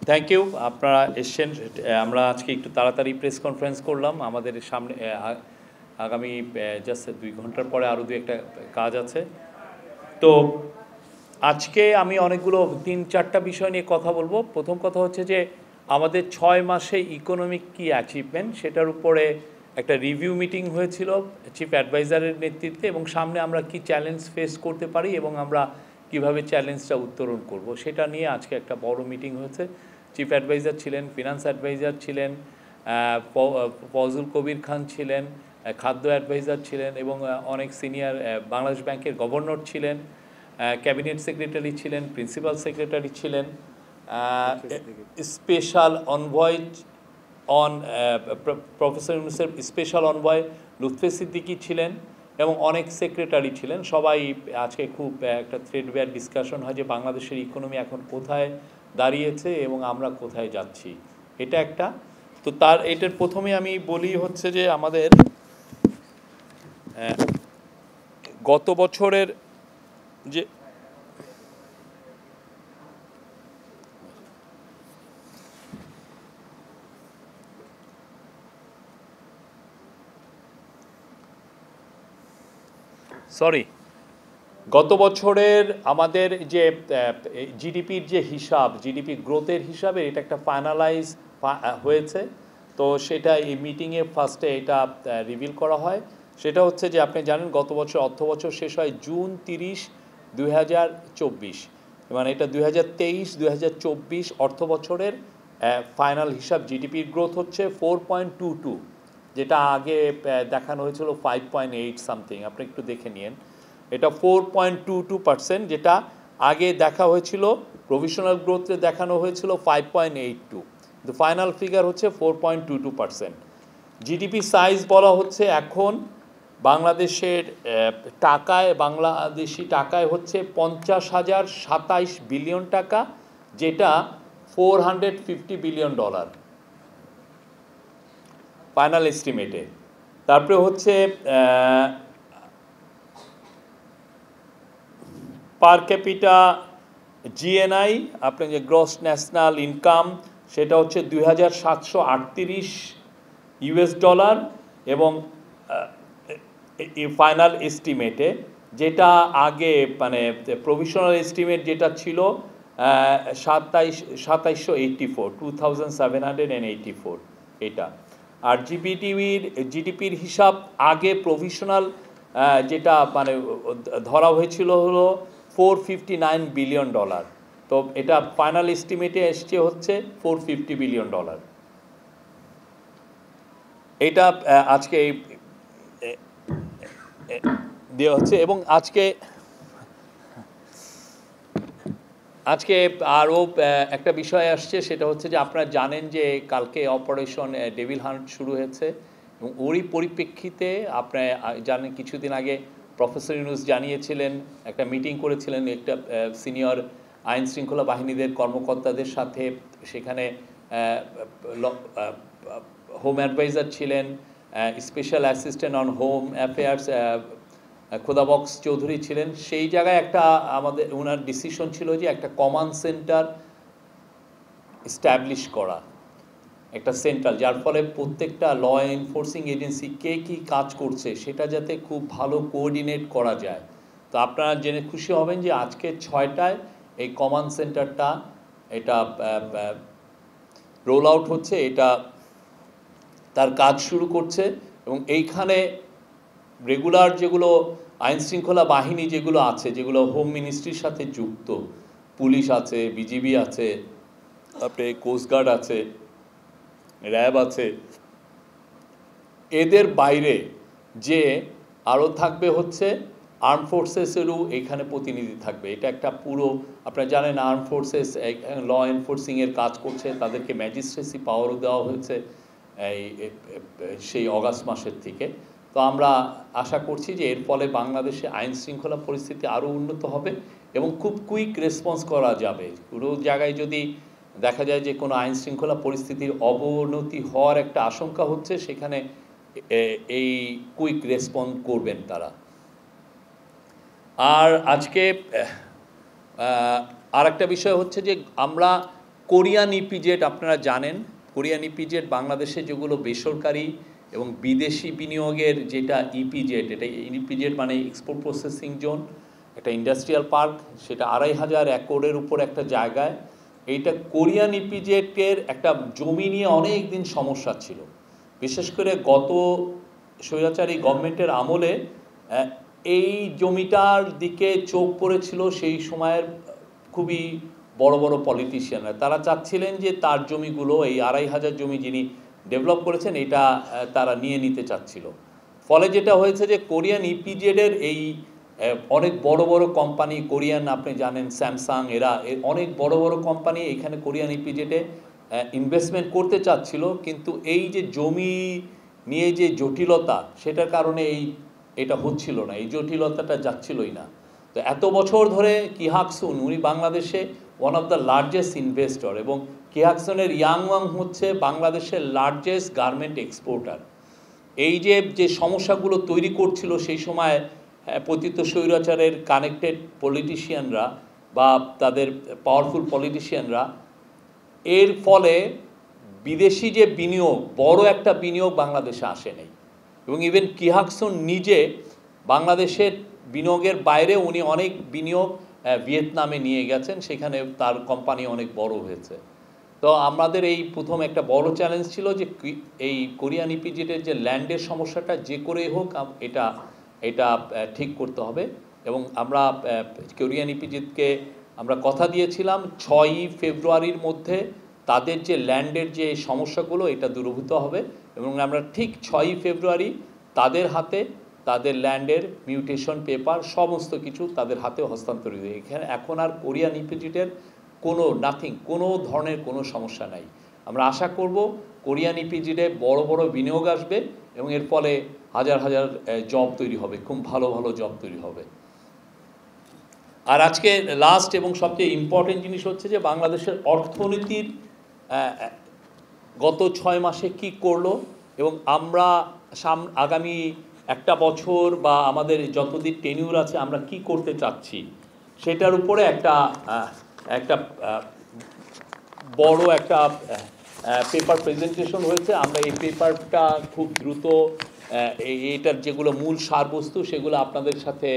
Thank you, আপনারা এসছেন। আমরা আজকে একটু তাড়াতাড়ি প্রেস কনফারেন্স করলাম। আমাদের সামনে আগামী জাস্ট 2 ঘন্টার পরে আরও 2-একটা কাজ আছে। তো আজকে আমি অনেকগুলো 3-4টা বিষয় নিয়ে কথা বলবো। প্রথম কথা হচ্ছে যে আমাদের 6 মাসে ইকোনমিক কী অ্যাচিভমেন্ট, সেটার উপরে একটা রিভিউ মিটিং হয়েছিল চিফ অ্যাডভাইজারের নেতৃত্বে, এবং সামনে আমরা কি চ্যালেঞ্জ ফেস করতে পারি এবং আমরা কিভাবে চ্যালেঞ্জটা উত্তরণ করব, সেটা নিয়ে আজকে একটা বড় মিটিং হয়েছে। চিফ অ্যাডভাইজার ছিলেন, ফিনান্স অ্যাডভাইজার ছিলেন, ফজল কবির খান ছিলেন, খাদ্য অ্যাডভাইজার ছিলেন, এবং অনেক সিনিয়র বাংলাদেশ ব্যাংকের গভর্নর ছিলেন, ক্যাবিনেট সেক্রেটারি ছিলেন, প্রিন্সিপাল সেক্রেটারি ছিলেন, স্পেশাল অনভয় অন প্রফেসর ইউনূসের স্পেশাল অনভয় লুৎফে সিদ্দিকী ছিলেন, এবং অনেক সেক্রেটারি ছিলেন। সবাই আজকে খুব একটা থ্রেডবেয়ার ডিসকাশন হয় যে বাংলাদেশের ইকোনমি এখন কোথায় দাঁড়িয়েছে এবং আমরা কোথায় যাচ্ছি, এটা একটা। তো এটার প্রথমে আমি বলি হচ্ছে যে আমাদের গত বছরের যে গত বছরের আমাদের যে জিডিপির যে হিসাব, জিডিপি গ্রোথের হিসাবে এটা একটা ফাইনালাইজ হয়েছে। তো সেটা এই মিটিংয়ে ফার্স্টে এটা রিভিল করা হয়। সেটা হচ্ছে যে আপনি জানেন গত বছর অর্থ বছর শেষ হয় June 30, 2024, মানে এটা 2023-2024 অর্থ বছরের ফাইনাল হিসাব। জিডিপির গ্রোথ হচ্ছে 4.22, যেটা আগে দেখানো হয়েছিল 5.8 সামথিং, আপনি একটু দেখে নিন। এটা 4.22%, যেটা আগে দেখা হয়েছিল প্রভিশনাল গ্রোথে দেখানো হয়েছিল 5.82, কিন্তু ফাইনাল ফিগার হচ্ছে 4.22%। জিডিপি সাইজ বলা হচ্ছে এখন বাংলাদেশের বাংলাদেশি টাকায় হচ্ছে 50,027 বিলিয়ন টাকা, যেটা $450 বিলিয়ন ফাইনাল এস্টিমেটে। তারপরে হচ্ছে পার ক্যাপিটা জিএনআই, আপনার যে গ্রস ন্যাশনাল ইনকাম, সেটা হচ্ছে $2,738, এবং ফাইনাল এস্টিমেটে, যেটা আগে মানে প্রভিশনাল এস্টিমেট যেটা ছিল 2784, এটা। আর জিডিপির হিসাব আগে প্রভিশনাল যেটা মানে ধরা হয়েছিল হলো $459 বিলিয়ন। তো এটা ফাইনাল এস্টিমেটে এসছে হচ্ছে $450 বিলিয়ন। এটা আজকে দেওয়া হচ্ছে। এবং আজকে আরও একটা বিষয় আসছে, সেটা হচ্ছে যে আপনারা জানেন যে কালকে অপারেশন ডেভিল হান্ট শুরু হয়েছে, এবং ওরই পরিপ্রেক্ষিতে আপনারা জানেন কিছুদিন আগে প্রফেসর ইউনূস জানিয়েছিলেন, একটা মিটিং করেছিলেন একটা সিনিয়র আইন শৃঙ্খলা বাহিনীদের কর্মকর্তাদের সাথে। সেখানে হোম অ্যাডভাইজার ছিলেন, special assistant on home affairs Khodabux Chowdhury ছিলেন। সেই জায়গায় একটা আমাদের ওনার ডিসিশন ছিল যে একটা কমান্ড সেন্টার এস্টাবলিশ করা, একটা সেন্ট্রাল, যার ফলে প্রত্যেকটা ল এনফোর্সিং এজেন্সি কে কী কাজ করছে সেটা যাতে খুব ভালো কোঅর্ডিনেট করা যায়। তো আপনারা জেনে খুশি হবেন যে আজকে 6টায় এই কমান্ড সেন্টারটা এটা রোল আউট হচ্ছে, এটা তার কাজ শুরু করছে। এবং এইখানে রেগুলার যেগুলো আইন শৃঙ্খলা বাহিনী যেগুলো আছে, যেগুলো হোম মিনিস্ট্রির সাথে যুক্ত, পুলিশ আছে, বিজিবি আছে, তারপরে কোস্টগার্ড আছে, র্যাব আছে, এদের বাইরে যে আরও থাকবে হচ্ছে আর্ম ফোর্সেসেরও এখানে প্রতিনিধি থাকবে। এটা একটা পুরো, আপনারা জানেন আর্ম ফোর্সেস ল এনফোর্সিংয়ের কাজ করছে, তাদেরকে ম্যাজিস্ট্রেসি পাওয়ারও দেওয়া হয়েছে সেই অগাস্ট মাসের থেকে। তো আমরা আশা করছি যে এর ফলে বাংলাদেশে আইন শৃঙ্খলা পরিস্থিতি আরও উন্নত হবে এবং খুব কুইক রেসপন্স করা যাবে। পুরো জায়গায় যদি দেখা যায় যে কোনো আইন শৃঙ্খলা পরিস্থিতির অবনতি হওয়ার একটা আশঙ্কা হচ্ছে, সেখানে এই কুইক রেসপন্স করবেন তারা। আর আজকে আর একটা বিষয় হচ্ছে যে আমরা কোরিয়ান ইপিজেড আপনারা জানেন, কোরিয়ান ইপিজেড বাংলাদেশে যেগুলো বেসরকারি এবং বিদেশি বিনিয়োগের যেটা ইপিজেড, এটা ইপিজেড মানে এক্সপোর্ট প্রসেসিং জোন, একটা ইন্ডাস্ট্রিয়াল পার্ক, সেটা 2,500 একরের উপর একটা জায়গায়। এইটা কোরিয়ান ইপিজেডের একটা জমি নিয়ে অনেক দিন সমস্যা ছিল, বিশেষ করে গত স্বৈরাচারী গভর্নমেন্টের আমলে এই জমিটার দিকে চোখ পড়েছিল সেই সময়ের খুবই বড় বড় পলিটিশিয়ানরা। তারা চাচ্ছিলেন যে তার জমিগুলো, এই 2,500 জমি যিনি ডেভেলপ করেছেন, এটা তারা নিয়ে নিতে চাচ্ছিল। ফলে যেটা হয়েছে যে কোরিয়ান ইপিজেডের এই অনেক বড় বড় কোম্পানি, কোরিয়ান আপনি জানেন স্যামসাং, এরা অনেক বড় বড় কোম্পানি এখানে কোরিয়ান ইপিজেডে ইনভেস্টমেন্ট করতে চাচ্ছিল, কিন্তু এই যে জমি নিয়ে যে জটিলতা, সেটার কারণে এটা হচ্ছিল না, এই জটিলতাটা যাচ্ছিলই না। তো এত বছর ধরে কিহাকসুন, উনি বাংলাদেশে one of the largest investor, এবং কিহাকসুনের ইয়াংওয়াং হচ্ছে বাংলাদেশের লার্জেস্ট গার্মেন্ট এক্সপোর্টার। এই যে সমস্যাগুলো তৈরি করছিল সেই সময় পতিত স্বৈরাচারের কানেক্টেড পলিটিশিয়ানরা বা তাদের পাওয়ারফুল পলিটিশিয়ানরা, এর ফলে বিদেশি যে বিনিয়োগ, বড় একটা বিনিয়োগ বাংলাদেশে আসে নাই। এবং ইভেন কিহাকসুন নিজে বাংলাদেশের বিনিয়োগের বাইরে উনি অনেক বিনিয়োগ ভিয়েতনামে নিয়ে গেছেন, সেখানে তার কোম্পানি অনেক বড় হয়েছে। তো আমাদের এই প্রথম একটা বড় চ্যালেঞ্জ ছিল যে এই কোরিয়ান ইপিজেডের যে ল্যান্ডের সমস্যাটা যে করেই হোক এটা ঠিক করতে হবে। এবং আমরা কোরিয়ান ইপিজেডকে আমরা কথা দিয়েছিলাম 6ই ফেব্রুয়ারির মধ্যে তাদের যে ল্যান্ডের যে সমস্যাগুলো এটা দূরীভূত হবে, এবং আমরা ঠিক 6ই ফেব্রুয়ারি তাদের হাতে তাদের ল্যান্ডের মিউটেশন পেপার সমস্ত কিছু তাদের হাতে হস্তান্তরিত। এখানে এখন আর কোরিয়ান ইপিজেডের কোনো ধরনের কোনো সমস্যা নাই। আমরা আশা করব কোরিয়ান ইপিজেডে বড় বড় বিনিয়োগ আসবে এবং এর ফলে হাজার হাজার জব তৈরি হবে, খুব ভালো ভালো জব তৈরি হবে। আর আজকে লাস্ট এবং সবচেয়ে ইম্পর্টেন্ট জিনিস হচ্ছে যে বাংলাদেশের অর্থনীতির গত 6 মাসে কি করলো, এবং আমরা আগামী একটা বছর বা আমাদের যতদিন টেনিউর আছে আমরা কি করতে চাচ্ছি, সেটার উপরে একটা বড় একটা পেপার প্রেজেন্টেশন হয়েছে। আমরা এই পেপারটা খুব দ্রুত এটার যেগুলো মূল সারবস্তু সেগুলো আপনাদের সাথে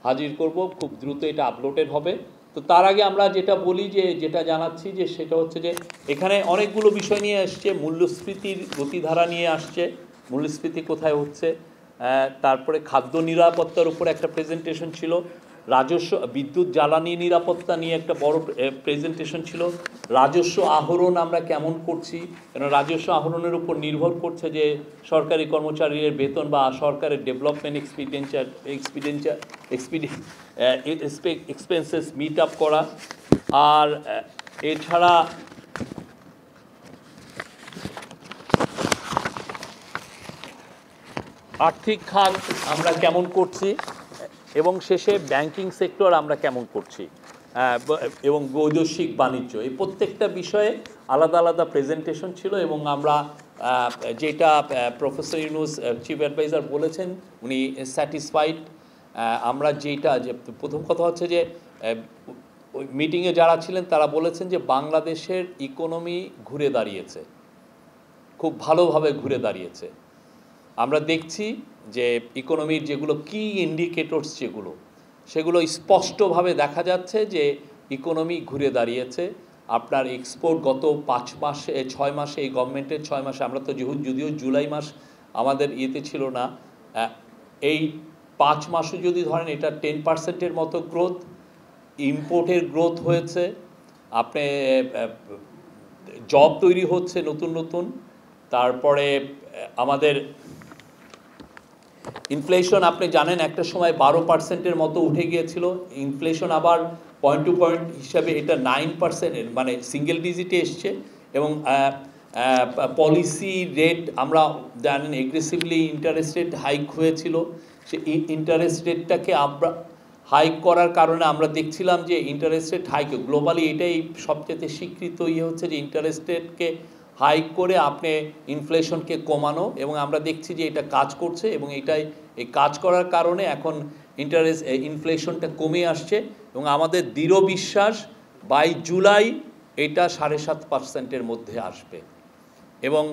হাজির করব, খুব দ্রুত এটা আপলোডেড হবে। তো তার আগে আমরা যেটা বলি যেটা জানাচ্ছি যে সেটা হচ্ছে যে এখানে অনেকগুলো বিষয় নিয়ে আসছে, মূল্যস্ফীতির গতিধারা নিয়ে আসছে, মূল্যস্ফীতি কোথায় হচ্ছে, তারপরে খাদ্য নিরাপত্তার উপরে একটা প্রেজেন্টেশন ছিল, রাজস্ব বিদ্যুৎ জ্বালানি নিরাপত্তা নিয়ে একটা বড় প্রেজেন্টেশন ছিল, রাজস্ব আহরণ আমরা কেমন করছি, কেন রাজস্ব আহরণের উপর নির্ভর করছে যে সরকারি কর্মচারীদের বেতন বা সরকারের ডেভেলপমেন্ট এক্সপেন্সেস মিট আপ করা। আর এছাড়া আর্থিক খাত আমরা কেমন করছি, এবং শেষে ব্যাংকিং সেক্টর আমরা কেমন করছি, এবং বৈদেশিক বাণিজ্য, এই প্রত্যেকটা বিষয়ে আলাদা আলাদা প্রেজেন্টেশন ছিল। এবং আমরা যেটা প্রফেসর ইউনুস চিফ অ্যাডভাইজার বলেছেন, উনি স্যাটিসফাইড। আমরা যে প্রথম কথা হচ্ছে যে ওই মিটিংয়ে যারা ছিলেন তারা বলেছেন যে বাংলাদেশের ইকোনমি ঘুরে দাঁড়িয়েছে, খুব ভালোভাবে ঘুরে দাঁড়িয়েছে। আমরা দেখছি যে ইকোনমির যেগুলো কি ইন্ডিকেটরস সেগুলো স্পষ্টভাবে দেখা যাচ্ছে যে ইকোনমি ঘুরে দাঁড়িয়েছে। আপনার এক্সপোর্ট গত 6 মাসে এই গভর্নমেন্টের 6 মাসে, আমরা তো যদিও জুলাই মাস আমাদের ইয়েতে ছিল না, এই 5 মাসও যদি ধরেন এটা 10%-এর মতো গ্রোথ, ইম্পোর্টের গ্রোথ হয়েছে, আপনি জব তৈরি হচ্ছে নতুন নতুন। তারপরে আমাদের ইনফ্লেশন আপনি জানেন একটা সময় 12%-এর মতো উঠে গিয়েছিল, ইনফ্লেশন আবার পয়েন্ট টু পয়েন্ট হিসাবে এটা 9%, মানে সিঙ্গেল ডিজিটে এসছে। এবং পলিসি রেট আমরা জানেন এগ্রেসিভলি ইন্টারেস্ট রেট হাইক হয়েছিল, সে ইন্টারেস্ট রেটটাকে আমরা হাইক করার কারণে আমরা দেখছিলাম যে ইন্টারেস্ট রেট হাইক গ্লোবালি এটাই সবচেয়ে স্বীকৃত হচ্ছে যে ইন্টারেস্ট রেটকে হাইক করে আপনি ইনফ্লেশনকে কমানো, এবং আমরা দেখছি যে এটা কাজ করছে। এবং এই কাজ করার কারণে এখন ইনফ্লেশনটা কমে আসছে, এবং আমাদের দৃঢ় বিশ্বাস বাই জুলাই এটা 7.5%-এর মধ্যে আসবে এবং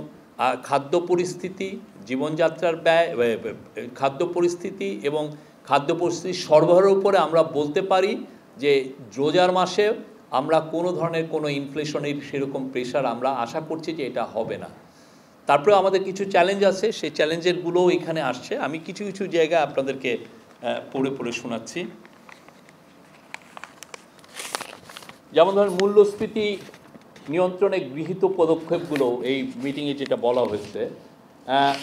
খাদ্য পরিস্থিতি, জীবনযাত্রার ব্যয়, খাদ্য পরিস্থিতি এবং খাদ্য পরিস্থিতির সরবরাহের উপরে আমরা বলতে পারি যে রোজার মাসে আমরা কোনো ধরনের কোনো ইনফ্লেশনের সেরকম প্রেশার আমরা আশা করছি যে এটা হবে না। তারপরে আমাদের কিছু চ্যালেঞ্জ আছে, সেই চ্যালেঞ্জেরগুলোও এখানে আসছে। আমি কিছু কিছু জায়গায় আপনাদেরকে পড়ে পড়ে শোনাচ্ছি। যেমন ধরেন মূল্যস্ফীতি নিয়ন্ত্রণে গৃহীত পদক্ষেপগুলো এই মিটিংয়ে যেটা বলা হয়েছে,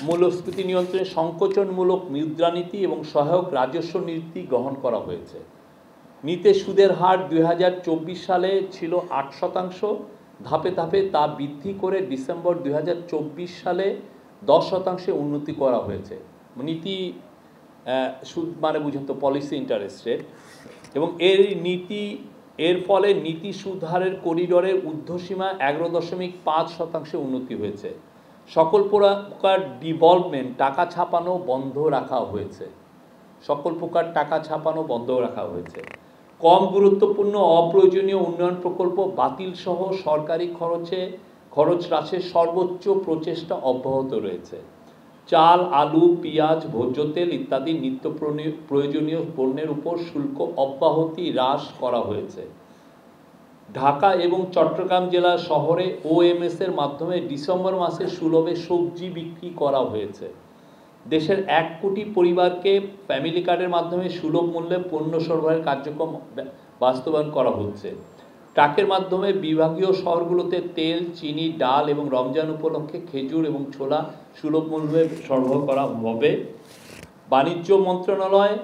মূল্যস্ফীতি নিয়ন্ত্রণে সংকোচনমূলক মুদ্রানীতি এবং সহায়ক রাজস্ব নীতি গ্রহণ করা হয়েছে। নিতে সুদের হার 2024 সালে ছিল 8%, ধাপে ধাপে তা বৃদ্ধি করে ডিসেম্বর 2024 সালে 10% উন্নতি করা হয়েছে। নীতি সুদ মানে বুঝুন তো পলিসি ইন্টারেস্ট রেট, এবং এর ফলে নীতি সুদ হারের করিডোরের ঊর্ধ্বসীমা 11.5% উন্নতি হয়েছে। সকল প্রকার ডিভলভমেন্ট টাকা ছাপানো বন্ধ রাখা হয়েছে। সকল প্রকার টাকা ছাপানো বন্ধ রাখা হয়েছে। কম গুরুত্বপূর্ণ অপ্রয়োজনীয় উন্নয়ন প্রকল্প বাতিল সহ সরকারি খরচ হ্রাসের সর্বোচ্চ প্রচেষ্টা অব্যাহত রয়েছে। চাল, আলু, পেঁয়াজ, ভোজ্য তেল ইত্যাদি নিত্য প্রয়োজনীয় পণ্যের উপর শুল্ক অব্যাহতি হ্রাস করা হয়েছে। ঢাকা এবং চট্টগ্রাম জেলা শহরে OMS এর মাধ্যমে ডিসেম্বর মাসে সুলভে সবজি বিক্রি করা হয়েছে। দেশের 1 কোটি পরিবারকে ফ্যামিলি কার্ডের মাধ্যমে সুলভ মূল্যে পণ্য সরবরাহের কার্যক্রম বাস্তবায়ন করা হচ্ছে। ট্রাকের মাধ্যমে বিভাগীয় শহরগুলোতে তেল, চিনি, ডাল এবং রমজান উপলক্ষে খেজুর এবং ছোলা সুলভ মূল্যে সরবরাহ করা হবে। বাণিজ্য মন্ত্রণালয়,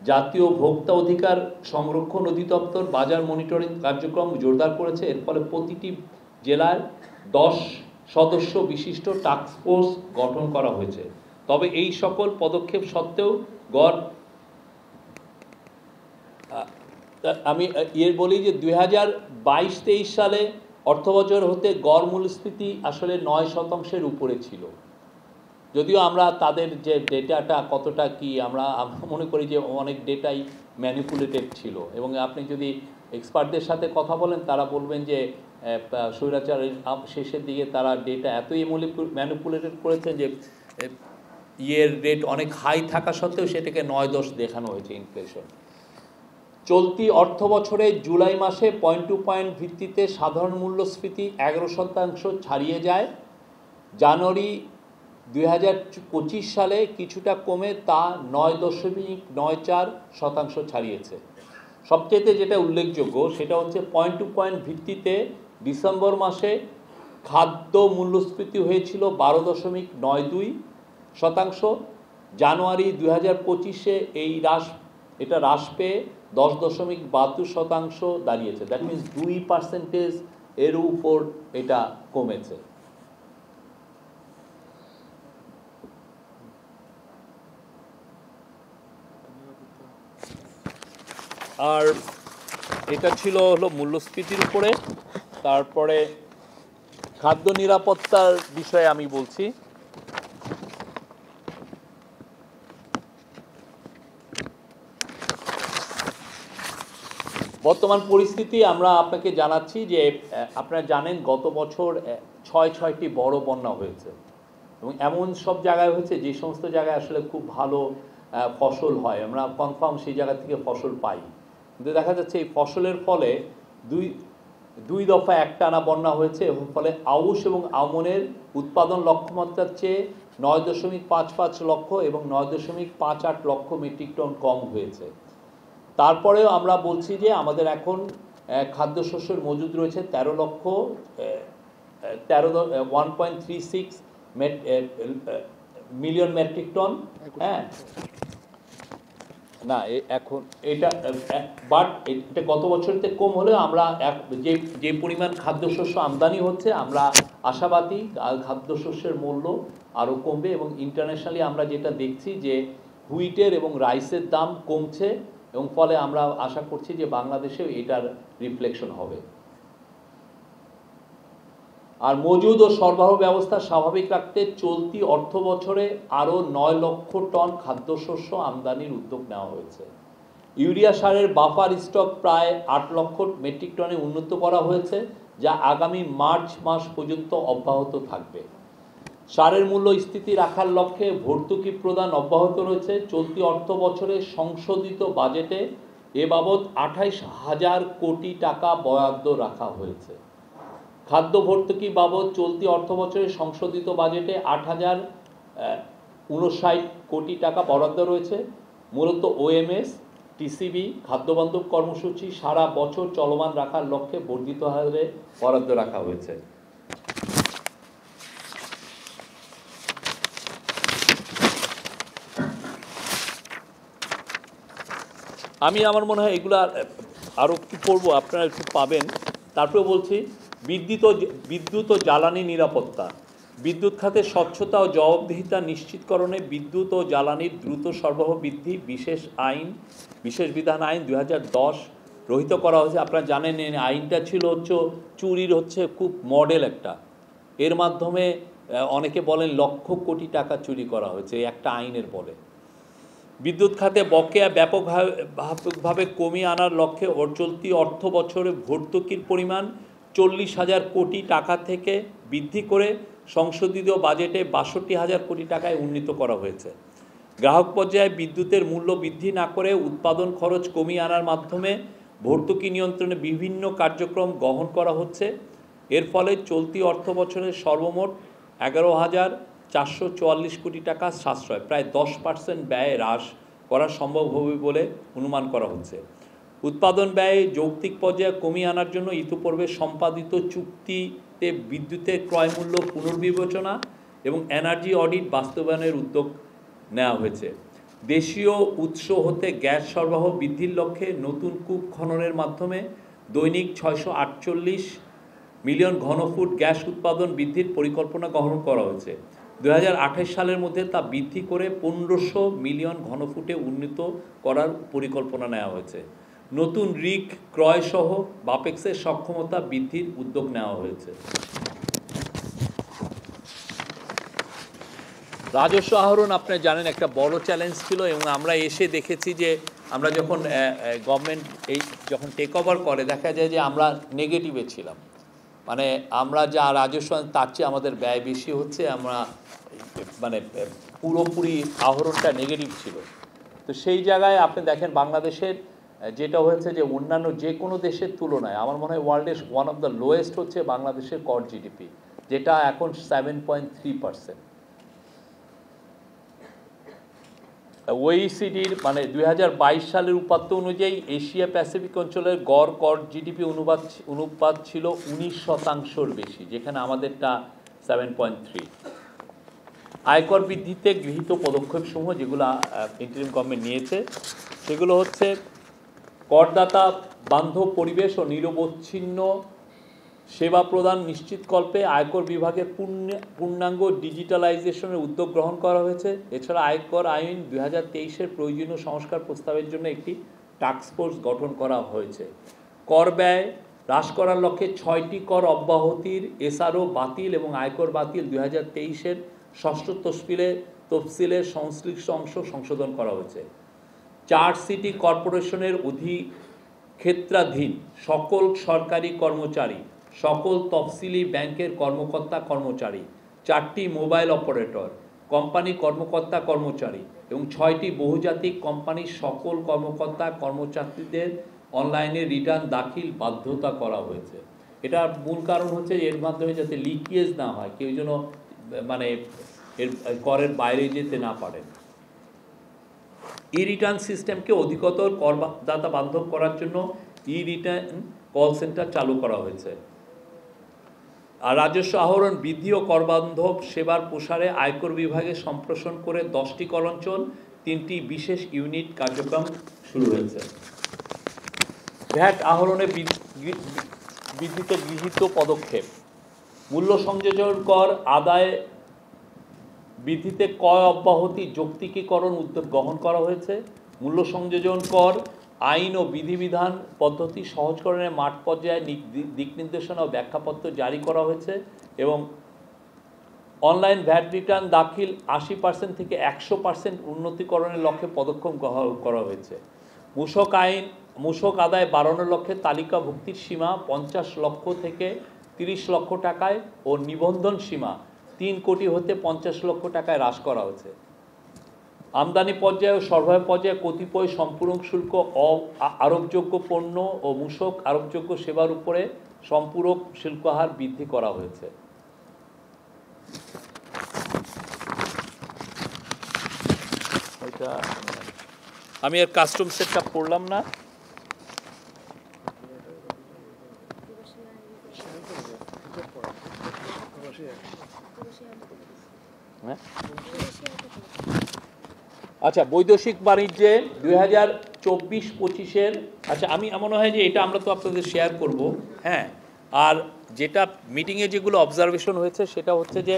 জাতীয় ভোক্তা অধিকার সংরক্ষণ অধিদপ্তর বাজার মনিটরিং কার্যক্রম জোরদার করেছে। এর ফলে প্রতিটি জেলার 10 সদস্য বিশিষ্ট টাস্কফোর্স গঠন করা হয়েছে। তবে এই সকল পদক্ষেপ সত্ত্বেও আমি বলি যে 2022-23 সালে অর্থবছর হতে গড় মূল্যস্ফীতি আসলে 9%-এর উপরে ছিল। যদিও আমরা তাদের যে ডেটাটা কতটা কি আমরা মনে করি যে অনেক ডেটাই ম্যানিপুলেটেড ছিল, এবং আপনি যদি এক্সপার্টদের সাথে কথা বলেন তারা বলবেন যে স্বৈরাচারের শেষের দিকে তারা ডেটা এতই ম্যানিপুলেটেড করেছেন যে রেট অনেক হাই থাকা সত্ত্বেও সেটাকে 9-10 দেখানো হয়েছে ইনফ্লেশন। চলতি অর্থ বছরে জুলাই মাসে পয়েন্ট টু পয়েন্ট ভিত্তিতে সাধারণ মূল্যস্ফীতি 11% ছাড়িয়ে যায়। জানুয়ারি 2025 সালে কিছুটা কমে তা 9.94% ছাড়িয়েছে। সবচেয়ে যেটা উল্লেখযোগ্য সেটা হচ্ছে পয়েন্ট টু পয়েন্ট ভিত্তিতে ডিসেম্বর মাসে খাদ্য মূল্যস্ফীতি হয়েছিল 12.92%। জানুয়ারি 2025-এ এটা হ্রাস পেয়ে 10.72% দাঁড়িয়েছে। দ্যাট মিনস 2% এর উপর এটা কমেছে। আর এটা ছিল হলো মূল্যস্ফীতির উপরে। তারপরে খাদ্য নিরাপত্তার বিষয়ে আমি বলছি। বর্তমান পরিস্থিতি আমরা আপনাকে জানাচ্ছি যে আপনারা জানেন গত বছর 6টি বড় বন্যা হয়েছে, এবং এমন সব জায়গায় হয়েছে যে সমস্ত জায়গায় আসলে খুব ভালো ফসল হয়, আমরা কনফার্ম সেই জায়গা থেকে ফসল পাই। কিন্তু দেখা যাচ্ছে এই ফসলের ফলে দুই দফা একটানা বন্যা হয়েছে, এবং ফলে আউশ এবং আমনের উৎপাদন লক্ষ্যমাত্রার চেয়ে 9.55 লক্ষ এবং 9.58 লক্ষ মেট্রিক টন কম হয়েছে। তারপরেও আমরা বলছি যে আমাদের এখন খাদ্যশস্যের মজুদ রয়েছে 1.36 মিলিয়ন মেট্রিক টন। হ্যাঁ, না এখন এটা বাট এটা গত বছরতে কম হলেও আমরা যে পরিমাণ খাদ্যশস্য আমদানি হচ্ছে আমরা আশাবাদী খাদ্যশস্যের মূল্য আরও কমবে, এবং ইন্টারন্যাশনালি আমরা যেটা দেখছি যে হুইটের এবং রাইসের দাম কমছে, এবং ফলে আমরা আশা করছি যে বাংলাদেশেও এটার রিফ্লেকশন হবে। আর মজুদ ও সরবরাহ ব্যবস্থা স্বাভাবিক রাখতে চলতি অর্থ বছরে আরও 9 লক্ষ টন খাদ্যশস্য আমদানির উদ্যোগ নেওয়া হয়েছে। ইউরিয়া সারের বাফার স্টক প্রায় 8 লক্ষ মেট্রিক টনে উন্নত করা হয়েছে। যা আগামী মার্চ মাস পর্যন্ত অব্যাহত থাকবে। সারের মূল্য স্থিতি রাখার লক্ষ্যে ভর্তুকি প্রদান অব্যাহত রয়েছে। চলতি অর্থ বছরে সংশোধিত বাজেটে এ বাবদ 28,000 কোটি টাকা বরাদ্দ রাখা হয়েছে। খাদ্য ভর্তুকি বাবদ চলতি অর্থ বছরে সংশোধিত বাজেটে 8,059 কোটি টাকা বরাদ্দ রয়েছে। মূলত ওএমএস, টিসিবি, খাদ্যবান্ধব কর্মসূচি সারা বছর চলমান রাখার লক্ষ্যে বর্ধিত হারে বরাদ্দ রাখা হয়েছে। আমি আমার মনে হয় এগুলো আরও একটু পড়বো, আপনারা একটু পাবেন। তারপরে বলছি বিদ্যুৎ ও জ্বালানি নিরাপত্তা। বিদ্যুৎ খাতে স্বচ্ছতা ও জবাবদিহিতা নিশ্চিতকরণে বিদ্যুৎ ও জ্বালানির দ্রুত সরবরাহ বৃদ্ধি বিশেষ বিধান আইন 2010 রহিত করা হয়েছে। আপনারা জানেন এই আইনটা ছিল চুরির খুব মডেল একটা। এর মাধ্যমে অনেকে বলেন লক্ষ কোটি টাকা চুরি করা হয়েছে একটা আইনের বলে। বিদ্যুৎ খাতে বকেয়া ব্যাপকভাবে কমিয়ে আনার লক্ষ্যে চলতি অর্থ বছরে ভর্তুকির পরিমাণ 40,000 কোটি টাকা থেকে বৃদ্ধি করে সংশোধিত বাজেটে 62,000 কোটি টাকায় উন্নীত করা হয়েছে। গ্রাহক পর্যায়ে বিদ্যুতের মূল্য বৃদ্ধি না করে উৎপাদন খরচ কমিয়ে আনার মাধ্যমে ভর্তুকি নিয়ন্ত্রণে বিভিন্ন কার্যক্রম গ্রহণ করা হচ্ছে। এর ফলে চলতি অর্থ বছরের সর্বমোট 11,444 কোটি টাকা সাশ্রয়, প্রায় 10% ব্যয় হ্রাস করা সম্ভব হবে বলে অনুমান করা হচ্ছে। উৎপাদন ব্যয় যৌক্তিক পর্যায়ে কমিয়ে আনার জন্য ইতিপূর্বে সম্পাদিত চুক্তিতে বিদ্যুতের ক্রয় মূল্য পুনর্বিবেচনা এবং এনার্জি অডিট বাস্তবায়নের উদ্যোগ নেওয়া হয়েছে। দেশীয় উৎস হতে গ্যাস সরবরাহ বৃদ্ধির লক্ষ্যে নতুন কূপ খননের মাধ্যমে দৈনিক 648 মিলিয়ন ঘনফুট গ্যাস উৎপাদন বৃদ্ধির পরিকল্পনা গ্রহণ করা হয়েছে। 2028 সালের মধ্যে তা বৃদ্ধি করে 1500 মিলিয়ন ঘনফুটে উন্নীত করার পরিকল্পনা নেওয়া হয়েছে। নতুন রিগ ক্রয়সহ বাপেক্সের সক্ষমতা বৃদ্ধির উদ্যোগ নেওয়া হয়েছে। রাজস্ব আহরণ আপনারা জানেন একটা বড় চ্যালেঞ্জ ছিল, এবং আমরা এসে দেখেছি যে আমরা যখন গভর্নমেন্ট যখন টেক ওভার করে দেখা যায় যে আমরা নেগেটিভে ছিলাম। মানে আমরা যা রাজস্ব তার চেয়ে আমাদের ব্যয় বেশি হচ্ছে, আমরা পুরোপুরি আহরণটা নেগেটিভ ছিল। তো সেই জায়গায় আপনি দেখেন বাংলাদেশের যেটা হয়েছে যে অন্যান্য যে কোনো দেশের তুলনায় আমার মনে হয় ওয়ার্ল্ডের ওয়ান অফ দ্য লোয়েস্ট হচ্ছে বাংলাদেশের কর জিডিপি, যেটা এখন 7.3%। ওইসিডির 2022 সালের উপাত্ত অনুযায়ী এশিয়া প্যাসিফিক অঞ্চলের গড় কর জিডিপি অনুপাত ছিল 19% বেশি, যেখানে আমাদেরটা 7.3। আয়কর বৃদ্ধিতে গৃহীত পদক্ষেপসমূহ যেগুলো ইন্টারিম গভর্নমেন্ট নিয়েছে সেগুলো হচ্ছে করদাতা বান্ধব পরিবেশ ও নিরবচ্ছিন্ন সেবা প্রদান নিশ্চিতকল্পে আয়কর বিভাগের পূর্ণাঙ্গ ডিজিটালাইজেশনের উদ্যোগ গ্রহণ করা হয়েছে। এছাড়া আয়কর আইন 2023-এর প্রয়োজনীয় সংস্কার প্রস্তাবের জন্য একটি টাস্কফোর্স গঠন করা হয়েছে। কর ব্যয় হ্রাস করার লক্ষ্যে 6টি কর অব্যাহতির এসআরও বাতিল এবং আয়কর বাতিল 2023-এর ষষ্ঠ তফসিলের সংশ্লিষ্ট অংশ সংশোধন করা হয়েছে। 4 সিটি কর্পোরেশনের অধিক্ষেত্রাধীন সকল সরকারি কর্মচারী, সকল তফসিলি ব্যাংকের কর্মকর্তা কর্মচারী, 4টি মোবাইল অপারেটর, কোম্পানি কর্মকর্তা কর্মচারী এবং 6টি বহুজাতিক কোম্পানির সকল কর্মকর্তা কর্মচারীদের অনলাইনে রিটার্ন দাখিল বাধ্যতা করা হয়েছে। এটার মূল কারণ হচ্ছে এর মাধ্যমে যাতে লিকেজ না হয়, কেউ যেন এর করের বাইরে যেতে না পারেন। ই রিটার্ন সিস্টেমকে অধিকতর করদাতা বান্ধব করার জন্য ই রিটার্ন কল সেন্টার চালু করা হয়েছে। আর রাজস্ব আহরণ বৃদ্ধি ও করবান্ধব সেবার প্রসারে আয়কর বিভাগে সম্প্রসারণ করে 10টি কর অঞ্চল, 3টি বিশেষ ইউনিট কার্যক্রম শুরু হয়েছে। ভ্যাট আহরণে বৃদ্ধিতে গৃহীত পদক্ষেপ। মূল্য সংযোজন কর আদায় বৃদ্ধিতে কর অব্যাহতি যৌক্তিকীকরণ উদ্যোগ গ্রহণ করা হয়েছে। মূল্য সংযোজন কর আইন ও বিধিবিধান পদ্ধতি সহজকরণে মাঠ পর্যায়ে দিক নির্দেশনা ও ব্যাখ্যাপত্র জারি করা হয়েছে এবং অনলাইন ভ্যাট রিটার্ন দাখিল 80% থেকে 100% উন্নতিকরণের লক্ষ্যে পদক্ষেপ গ্রহণ করা হয়েছে। মূসক আইন মূসক আদায় 52 লক্ষের তালিকাভুক্তির সীমা 50 লক্ষ থেকে 30 লক্ষ টাকায় ও নিবন্ধন সীমা 3 কোটি হতে 50 লক্ষ টাকায় হ্রাস করা হয়েছে। আমদানি পর্যায়ে ও সরবরাহ পর্যায়ে কতিপয় সম্পূরক শুল্ক আরোপযোগ্য পণ্য ও মূসক আরোপযোগ্য সেবার উপরে সম্পূরক শুল্ক হার বৃদ্ধি করা হয়েছে। আমি এর কাস্টম সেটটা পড়লাম না। আচ্ছা, বৈদেশিক বাণিজ্যে 2024-25-এর, আচ্ছা আমি মনে হয় যে এটা আমরা তো আপনাদের শেয়ার করব। হ্যাঁ, আর যেটা মিটিংয়ে যেগুলো অবজারভেশন হয়েছে সেটা হচ্ছে যে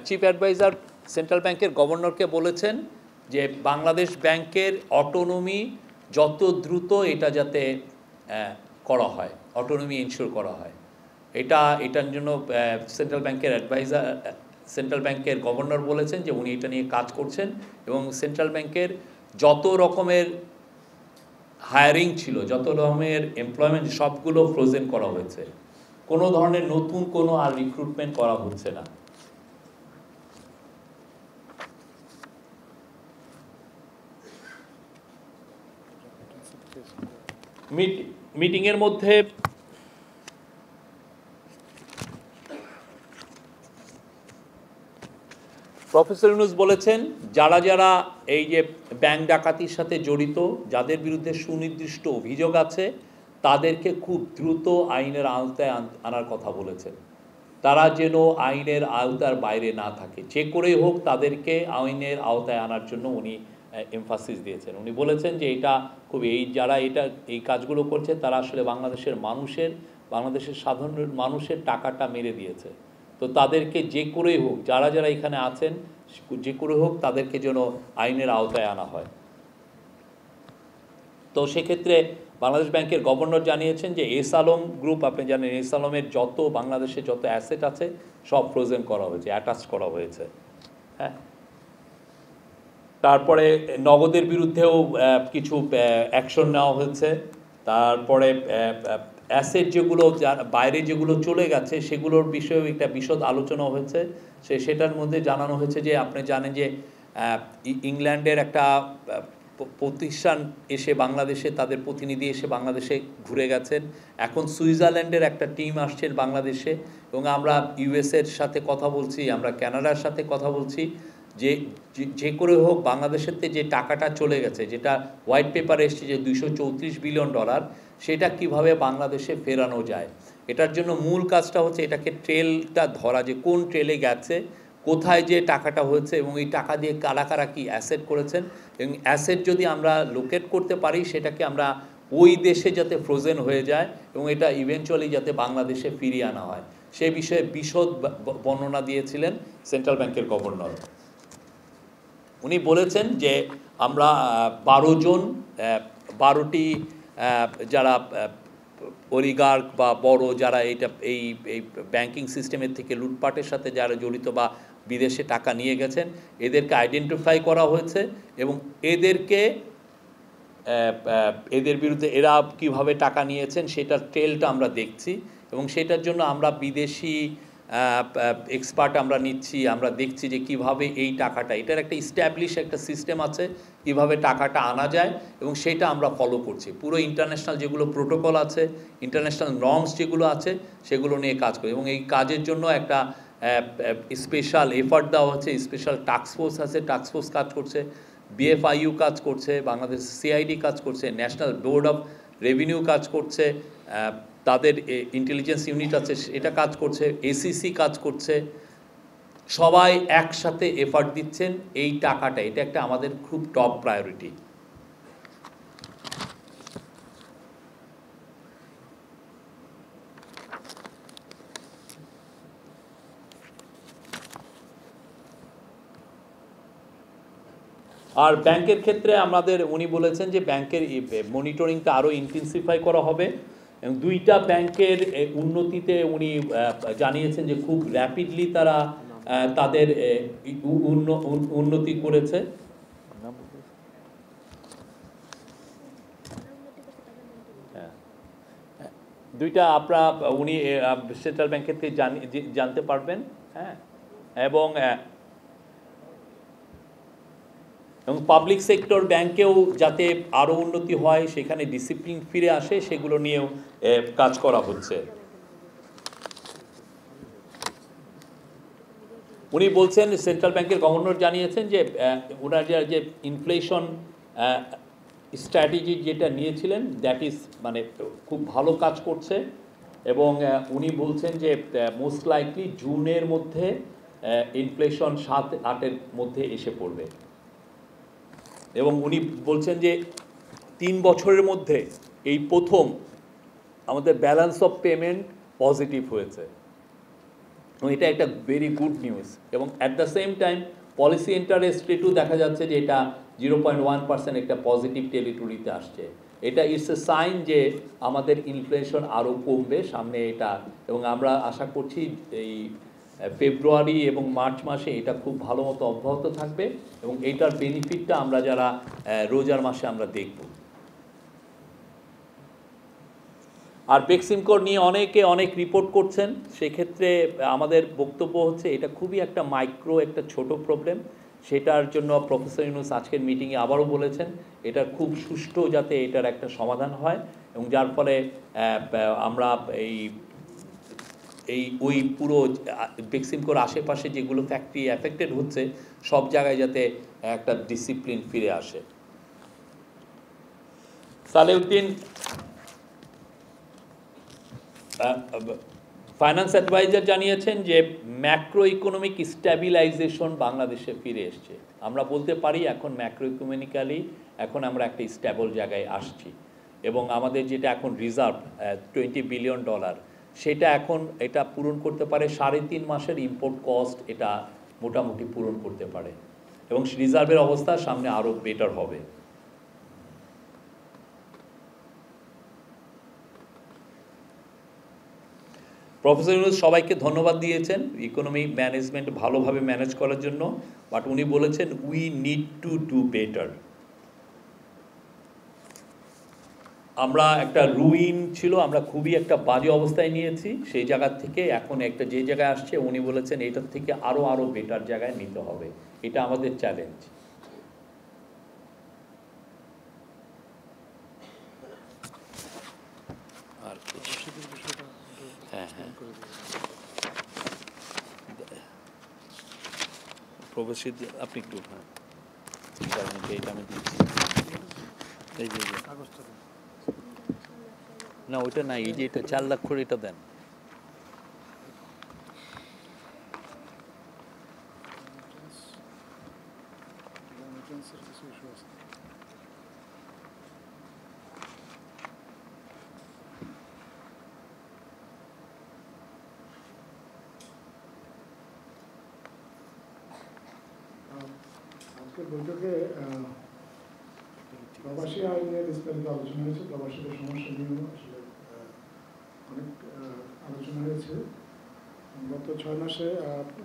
চিফ অ্যাডভাইজার সেন্ট্রাল ব্যাংকের গভর্নরকে বলেছেন যে বাংলাদেশ ব্যাংকের অটোনমি যত দ্রুত এটা যাতে করা হয়, অটোনমি এনশিওর করা হয়, এটার জন্য সেন্ট্রাল ব্যাংকের গভর্নর বলেছেন যে উনি এটা নিয়ে কাজ করছেন এবং সেন্ট্রাল ব্যাংকের যত রকমের হায়ারিং ছিল, যত রকমের এমপ্লয়মেন্ট সবগুলো ফ্রোজেন করা হয়েছে। কোনো ধরনের নতুন কোনো আর রিক্রুটমেন্ট করা হচ্ছে না। মিটিংয়ের মধ্যে প্রফেসর ইউনূস বলেছেন যারা যারা এই যে ব্যাংক ডাকাতির সাথে জড়িত, যাদের বিরুদ্ধে সুনির্দিষ্ট অভিযোগ আছে, তাদেরকে খুব দ্রুত আইনের আওতায় আনার কথা বলেছেন। তারা যেন আইনের আওতার বাইরে না থাকে, যে করেই হোক তাদেরকে আইনের আওতায় আনার জন্য উনি এমফাসিস দিয়েছেন। উনি বলেছেন যে এটা খুব যারা এই কাজগুলো করছে তারা আসলে বাংলাদেশের সাধারণ মানুষের টাকাটা মেরে দিয়েছে। তো তাদেরকে যে করেই হোক, যারা যারা এখানে আছেন যে করে হোক তাদেরকে যেন আইনের আওতায় আনা হয়। তো সেক্ষেত্রে বাংলাদেশ ব্যাংকের গভর্নর জানিয়েছেন যে এস আলম গ্রুপ, আপনি জানেন এস আলমের বাংলাদেশে যত অ্যাসেট আছে সব ফ্রোজেন করা হয়েছে, অ্যাটাচ করা হয়েছে। হ্যাঁ, তারপরে নগদের বিরুদ্ধেও কিছু অ্যাকশন নেওয়া হয়েছে। তারপরে অ্যাসেট যেগুলো বাইরে যেগুলো চলে গেছে সেগুলোর বিষয়েও একটা বিশদ আলোচনা হয়েছে। সেটার মধ্যে জানানো হয়েছে যে আপনি জানেন যে ইংল্যান্ডের একটা প্রতিষ্ঠান এসে বাংলাদেশে, তাদের প্রতিনিধি এসে বাংলাদেশে ঘুরে গেছেন। এখন সুইজারল্যান্ডের একটা টিম আসছেন বাংলাদেশে এবং আমরা ইউএসের সাথে কথা বলছি, আমরা কানাডার সাথে কথা বলছি যে করে হোক বাংলাদেশের যে টাকাটা চলে গেছে, যেটা হোয়াইট পেপারে এসছে যে $234 বিলিয়ন, সেটা কিভাবে বাংলাদেশে ফেরানো যায়। এটার জন্য মূল কাজটা হচ্ছে এটাকে ট্রেলটা ধরা, যে কোন ট্রেলে গেছে, কোথায় যে টাকাটা হয়েছে এবং এই টাকা দিয়ে কারা কারা কী অ্যাসেট করেছেন, এবং অ্যাসেট যদি আমরা লোকেট করতে পারি সেটাকে আমরা ওই দেশে যাতে ফ্রোজেন হয়ে যায় এবং এটা ইভেনচুয়ালি যাতে বাংলাদেশে ফিরিয়ে আনা হয়, সে বিষয়ে বিশদ বর্ণনা দিয়েছিলেন সেন্ট্রাল ব্যাংকের গভর্নর। উনি বলেছেন যে আমরা 12টি যারা অলিগার্ক বা বড় যারা এই ব্যাংকিং সিস্টেমের থেকে লুটপাটের সাথে যারা জড়িত বা বিদেশে টাকা নিয়ে গেছেন, এদেরকে আইডেন্টিফাই করা হয়েছে এবং এদের বিরুদ্ধে এরা কিভাবে টাকা নিয়েছেন সেটার ট্রেলটা আমরা দেখছি এবং সেটার জন্য আমরা বিদেশি এক্সপার্ট আমরা নিচ্ছি। আমরা দেখছি যে কিভাবে এই টাকাটা, এটার একটা ইস্টাবলিশ একটা সিস্টেম আছে কিভাবে টাকাটা আনা যায় এবং সেটা আমরা ফলো করছি। পুরো ইন্টারন্যাশনাল যেগুলো প্রোটোকল আছে, ইন্টারন্যাশনাল নর্মস যেগুলো আছে সেগুলো নিয়ে কাজ করি এবং এই কাজের জন্য একটা স্পেশাল এফার্ট দেওয়া হচ্ছে। স্পেশাল টাস্কফোর্স আছে, টাস্কফোর্স কাজ করছে, BFIU কাজ করছে, বাংলাদেশ CID কাজ করছে, ন্যাশনাল বোর্ড অফ রেভিনিউ কাজ করছে, তাদের ইন্টেলিজেন্স ইউনিট আছে এটা কাজ করছে, ACC কাজ করছে। সবাই একসাথে এফার্ট দিচ্ছেন এই টাকাটা, এটা একটা আমাদের খুব টপ প্রায়োরিটি। আর ব্যাংকের ক্ষেত্রে উনি বলেছেন যে ব্যাংকের মনিটরিংটা আরও ইন্টেন্সিফাই করা হবে এবং 2টা ব্যাংকের উন্নতিতে উনি জানিয়েছেন যে খুব র্যাপিডলি তারা তাদের উন্নতি করেছে। দুইটা আপনারা উনি সেন্ট্রাল ব্যাংকের থেকে জানতে পারবেন। হ্যাঁ, এবং পাবলিক সেক্টর ব্যাংকেও যাতে আরও উন্নতি হয়, সেখানে ডিসিপ্লিন ফিরে আসে, সেগুলো নিয়েও কাজ করা হচ্ছে। উনি বলছেন, সেন্ট্রাল ব্যাংকের গভর্নর জানিয়েছেন যে ওনার যে ইনফ্লেশন স্ট্র্যাটেজি যেটা নিয়েছিলেন, দ্যাট ইজ মানে খুব ভালো কাজ করছে। এবং উনি বলছেন যে মোস্ট লাইকলি জুনের মধ্যে ইনফ্লেশন 7-8-এর মধ্যে এসে পড়বে। এবং উনি বলছেন যে 3 বছরের মধ্যে এই প্রথম আমাদের ব্যালেন্স অফ পেমেন্ট পজিটিভ হয়েছে। এটা একটা ভেরি গুড নিউজ। এবং at the same time policy interest রেটও দেখা যাচ্ছে যে এটা 0.1% একটা পজিটিভ টেরিটরিতে আসছে। এটা ইটস এ সাইন যে আমাদের ইনফ্লেশন আরও কমবে সামনে এটা। এবং আমরা আশা করছি এই ফেব্রুয়ারি এবং মার্চ মাসে এটা খুব ভালো মতো অব্যাহত থাকবে, এবং এইটার বেনিফিটটা আমরা যারা রোজার মাসে আমরা দেখব। আর বেক্সিমকোর নিয়ে অনেকে অনেক রিপোর্ট করছেন, সেক্ষেত্রে আমাদের বক্তব্য হচ্ছে এটা খুবই একটা মাইক্রো, একটা ছোট প্রবলেম। সেটার জন্য প্রফেসর ইউনূস আজকের মিটিংয়ে আবারও বলেছেন এটা খুব সুষ্ঠু যাতে এটার একটা সমাধান হয়, এবং যার ফলে আমরা ওই পুরো বেক্সিমকোর আশেপাশে যেগুলো ফ্যাক্টরি অ্যাফেক্টেড হচ্ছে সব জায়গায় যাতে একটা ডিসিপ্লিন ফিরে আসে। সালেউদ্দিন ফাইন্যান্স অ্যাডভাইজার জানিয়েছেন যে ম্যাক্রো ইকোনমিক স্ট্যাবিলাইজেশন বাংলাদেশে ফিরে এসছে। আমরা বলতে পারি এখন ম্যাক্রো ইকোনমিক্যালি এখন আমরা একটা স্ট্যাবল জায়গায় আসছি, এবং আমাদের যেটা এখন রিজার্ভ $20 বিলিয়ন, সেটা এখন এটা পূরণ করতে পারে 3.5 মাসের ইম্পোর্ট কস্ট, এটা মোটামুটি পূরণ করতে পারে, এবং রিজার্ভের অবস্থা সামনে আরও বেটার হবে। প্রফেসর ইউনূস সবাইকে ধন্যবাদ দিয়েছেন ইকোনমি ম্যানেজমেন্ট ভালোভাবে ম্যানেজ করার জন্য, বাট উনি বলেছেন we need to do better. আমরা একটা রুইন ছিল, আমরা খুবই একটা বাজে অবস্থায় নিয়েছি, সেই জায়গা থেকে এখন একটা যে জায়গায় আসছে উনি বলেছেন এটার থেকে আরও বেটার জায়গায় নিতে হবে, এটা আমাদের চ্যালেঞ্জ। আর হ্যাঁ হ্যাঁ প্রবাসী আপনি একটু হ্যাঁ এইটা আমি দিচ্ছি, এই যে না ওইটা নাই, এই যে এটা 4 লাখ করে এটা দেন। আজকের বৈঠকে প্রবাসী আয় নিয়ে বিস্তারিত আলোচনা হয়েছে। প্রবাসীদের সমস্যা নিয়েও আসলে অনেক আলোচনা হয়েছে। গত 6 মাসে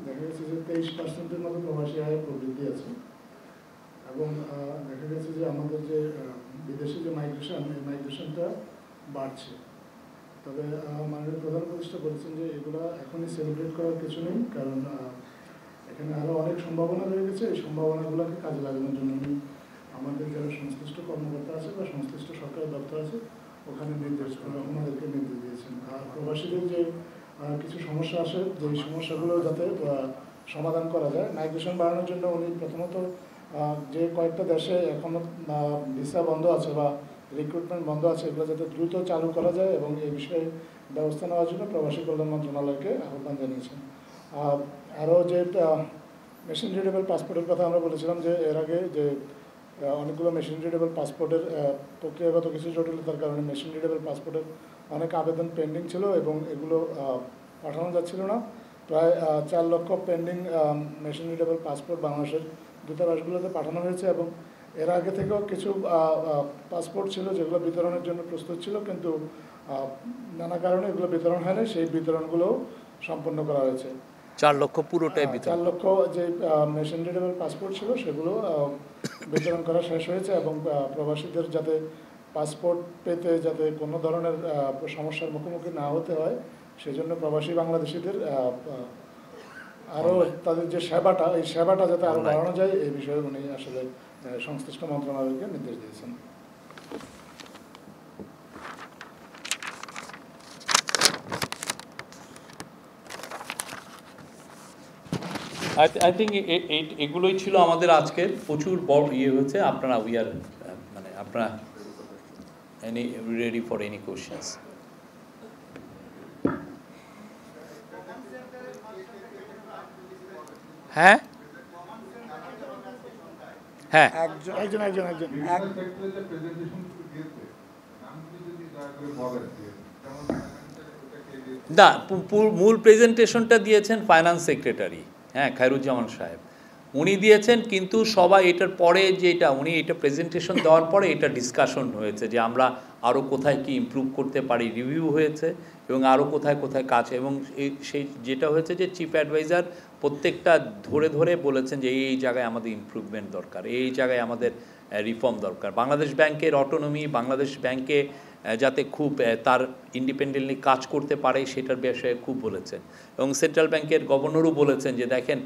দেখা গেছে যে 23% মতো প্রবাসী আয়ের প্রবৃদ্ধি আছে, এবং দেখা গেছে যে আমাদের যে বিদেশি যে মাইগ্রেশন, এই মাইগ্রেশনটা বাড়ছে। তবে মাননীয় প্রধান উপদেষ্টা বলেছেন যে এগুলো এখনই সেলিব্রেট করার কিছু নেই, কারণ এখানে আরও অনেক সম্ভাবনা রয়ে গেছে। এই সম্ভাবনাগুলোকে কাজে লাগানোর জন্য আমাদের যারা সংশ্লিষ্ট কর্মকর্তা আছে বা সংশ্লিষ্ট সরকারি দপ্তর আছে ওখানে ওনাদেরকে নির্দেশ দিয়েছেন। আর প্রবাসীদের যে কিছু সমস্যা আসে, যে সমস্যাগুলো যাতে সমাধান করা যায়, মাইগ্রেশন বাড়ানোর জন্য উনি প্রথমত যে কয়েকটা দেশে এখনও ভিসা বন্ধ আছে বা রিক্রুটমেন্ট বন্ধ আছে, এগুলো যাতে দ্রুত চালু করা যায় এবং এই বিষয়ে ব্যবস্থা নেওয়ার জন্য প্রবাসী কল্যাণ মন্ত্রণালয়কে আহ্বান জানিয়েছেন। আরও যে মেশিন রিডেবল পাসপোর্টের কথা আমরা বলেছিলাম যে এর আগে যে অনেকগুলো মেশিন রিডেবল পাসপোর্টের প্রক্রিয়াগত কিছু জটিলতার কারণে মেশিন রিডেবল পাসপোর্টের অনেক আবেদন পেন্ডিং ছিল এবং এগুলো পাঠানো যাচ্ছিল না। প্রায় 4 লক্ষ পেন্ডিং মেশিন রিডেবল পাসপোর্ট বাংলাদেশের দূতাবাসগুলোতে পাঠানো হয়েছে, এবং এর আগে থেকেও কিছু পাসপোর্ট ছিল যেগুলো বিতরণের জন্য প্রস্তুত ছিল, কিন্তু নানা কারণে এগুলো বিতরণ হয়নি। সেই বিতরণগুলোও সম্পন্ন করা হয়েছে। 4 লক্ষ পুরোটাই বিতরণ, 4 লক্ষ যে মেশিন রিডেবল পাসপোর্ট ছিল সেগুলো বিতরণ করা শেষ হয়েছে, এবং প্রবাসীদের যাতে পাসপোর্ট পেতে যাতে কোনো ধরনের সমস্যার মুখোমুখি না হতে হয়, সেজন্য প্রবাসী বাংলাদেশিদের আরও তাদের যে সেবাটা, এই সেবাটা যাতে আরও বাড়ানো যায়, এই বিষয়ে উনি আসলে সংশ্লিষ্ট মন্ত্রণালয়কে নির্দেশ দিয়েছেন। আই থিঙ্ক এগুলোই ছিল আমাদের আজকের প্রচুর বড় হয়েছে। আপনারা মানে আপনারা রেডি ফর এনি কোয়েশ্চেন্স? হ্যাঁ হ্যাঁ, একজন না, মূল প্রেজেন্টেশনটা দিয়েছেন ফাইন্যান্স সেক্রেটারি, হ্যাঁ, খায়রুজ্জামান সাহেব, উনি দিয়েছেন। কিন্তু সবাই এটার পরে যেটা উনি এটা প্রেজেন্টেশন দেওয়ার পরে এটা ডিসকাশন হয়েছে যে আমরা আরও কোথায় কি ইমপ্রুভ করতে পারি, রিভিউ হয়েছে, এবং আরও কোথায় কোথায় কাজ, এবং সেই যেটা হয়েছে যে চিফ অ্যাডভাইজার প্রত্যেকটা ধরে ধরে বলেছেন যে এই জায়গায় আমাদের ইমপ্রুভমেন্ট দরকার, এই জায়গায় আমাদের রিফর্ম দরকার। বাংলাদেশ ব্যাংকের অটোনমি, বাংলাদেশ ব্যাংকে যাতে খুব তার ইন্ডিপেন্ডেন্টলি কাজ করতে পারে সেটার বিষয়ে খুব বলেছেন। এবং সেন্ট্রাল ব্যাংকের গভর্নরও বলেছেন যে দেখেন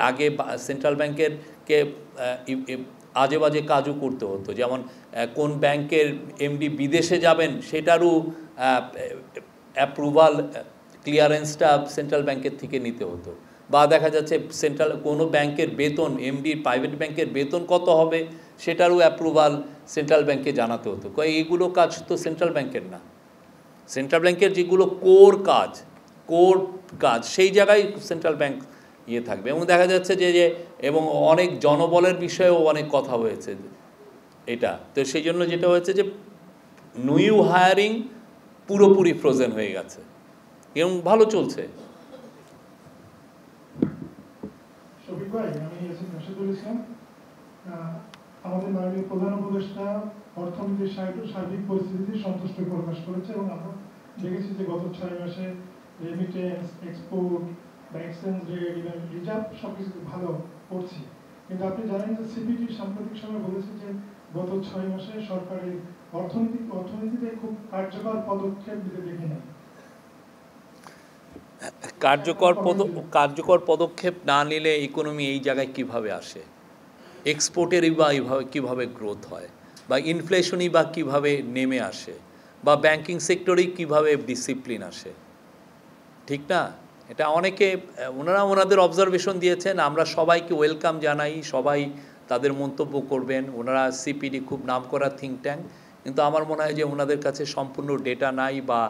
আগে সেন্ট্রাল ব্যাংকেরকে আজে বাজে কাজও করতে হতো, যেমন কোন ব্যাংকের এমডি বিদেশে যাবেন সেটারও অ্যাপ্রুভাল ক্লিয়ারেন্সটা সেন্ট্রাল ব্যাংকের থেকে নিতে হতো, বা দেখা যাচ্ছে কোনো ব্যাংকের বেতন, এমডি প্রাইভেট ব্যাংকের বেতন কত হবে সেটারও অ্যাপ্রুভাল সেন্ট্রাল ব্যাংকে জানাতে হতো। এইগুলো কাজ তো সেন্ট্রাল ব্যাংকের না। সেন্ট্রাল ব্যাংকের যেগুলো কোর কাজ সেই জায়গায় সেন্ট্রাল ব্যাংক থাকবে। এবং দেখা যাচ্ছে যে এবং অনেক জনবলের বিষয়েও অনেক কথা হয়েছে এটা। তো সেই জন্য যেটা হয়েছে যে নিউ হায়ারিং পুরোপুরি ফ্রোজেন হয়ে গেছে এবং ভালো চলছে। আমাদের মাননীয় প্রধান উপদেষ্টা অর্থনীতির সার্বিক পরিস্থিতিতে সন্তুষ্ট প্রকাশ করেছে, এবং আমরা দেখেছি যে গত 6 মাসে remittance, export, exchange rate, reserve সবকিছু ভালো করছি। কিন্তু আপনি জানেন যে সিপিডি সাম্প্রতিক সময় বলেছে যে গত 6 মাসে সরকারের অর্থনীতিতে খুব কার্যকর পদক্ষেপ নিতে দেখি না। কার্যকর পদক্ষেপ না নিলে ইকোনমি এই জায়গায় কিভাবে আসে? এক্সপোর্টেরই বা এইভাবে কীভাবে গ্রোথ হয়, বা ইনফ্লেশনই বা কীভাবে নেমে আসে, বা ব্যাংকিং সেক্টরেই কীভাবে ডিসিপ্লিন আসে? ঠিক না? এটা অনেকে ওনাদের অবজারভেশন দিয়েছেন, আমরা সবাইকে ওয়েলকাম জানাই, সবাই তাদের মন্তব্য করবেন। ওনারা সিপিডি খুব নামকরা থিঙ্ক ট্যাঙ্ক, কিন্তু আমার মনে হয় যে ওনাদের কাছে সম্পূর্ণ ডেটা নাই, বা